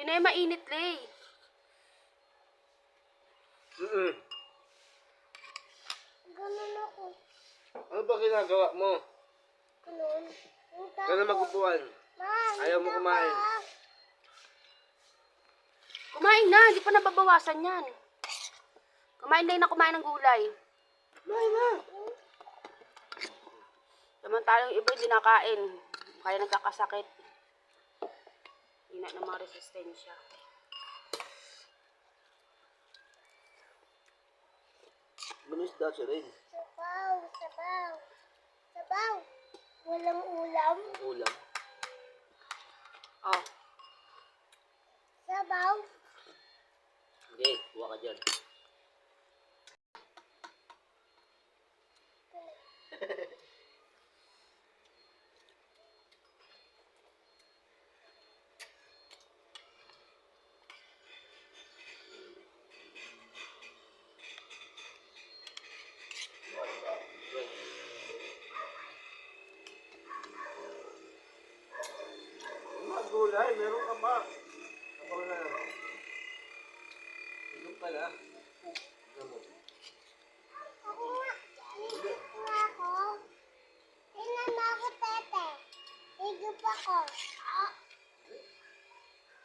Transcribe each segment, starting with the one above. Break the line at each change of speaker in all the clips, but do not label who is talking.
Yun na yung mainit, Lay.
Ganun ako.
Ano ba ginagawa mo?
Ganun.
Ganun magupuan. Ayaw mo kumain.
Kumain na, hindi pa nababawasan yan. Kumain na kumain ng gulay.
Kumain na.
Samantalang iba hindi nakain. Kaya nagkakasakit. Hina ng mga resistensya.
Manis daw siya rin.
Sabaw, sabaw. Sabaw. Walang ulam.
Ulam.
Oh.
Sabaw.
Hindi, huwa ka dyan. Gulay, meron ka pa. Sabaw na. Inom pala. Ano?
Ako nga. Nga ako. Tingnan mo ako, tete. Higop ako.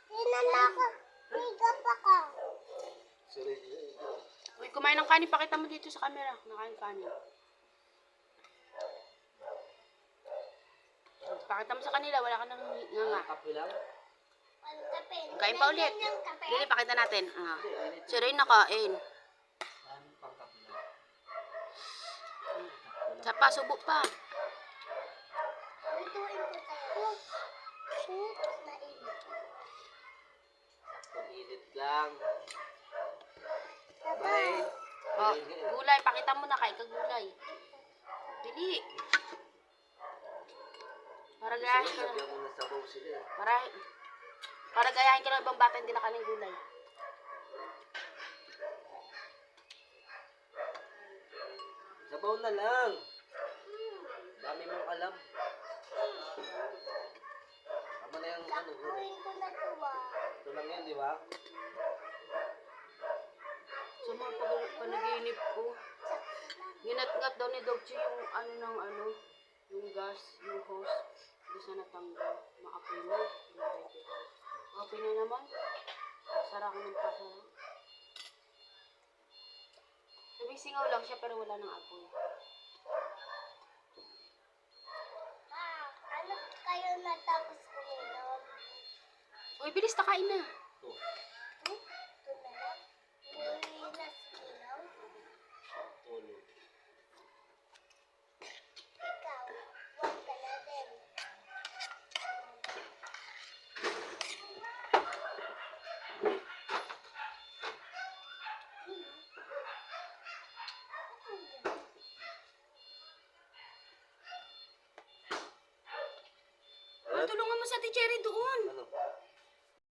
Tingnan mo ako. Higop ako.
Uy, kumain ng kanin. Pakita mo dito sa camera. Nakain kanin. Pakita mo sa kanila. Wala ka nang nga.
Kape lang?
Kape.
Kain pa ulit. Dili, pakita natin. Si Ray nakain.
Pangkape lang.
Sa pa, subo pa.
Lutuin ko tayo. Shoot na init.
Pag-init lang.
Sabaw.
Bye.
Oh, gulay. Pakita mo na kay kagulay. Dili. Para gayahin ka na.
Lagyan mo na sabaw sila.
Para gayahin ka ng ibang bata hindi nakain ng gulay.
Sabaw na lang. Dami mong alam. Tama na yung ano.
Lutuin ko na ito
Ito lang yan, di ba?
Sa mga panaginip ko, ginat-ngat daw ni Dogchi yung yung gas, yung hose. Hindi siya natanggal. Maapoy na. Maapoy na naman. Sara ko ng pasara. Sumisingaw lang siya pero wala nang apoy.
Ano kayo natapos uminom?
Uy, bilis na kain na.
Ito.
Ito na lang. Hindi na sinaw.
Tulo.
Ikaw, huwag ka na din.
Uy, tulungan mo sa Ate Cherry doon.
Ano?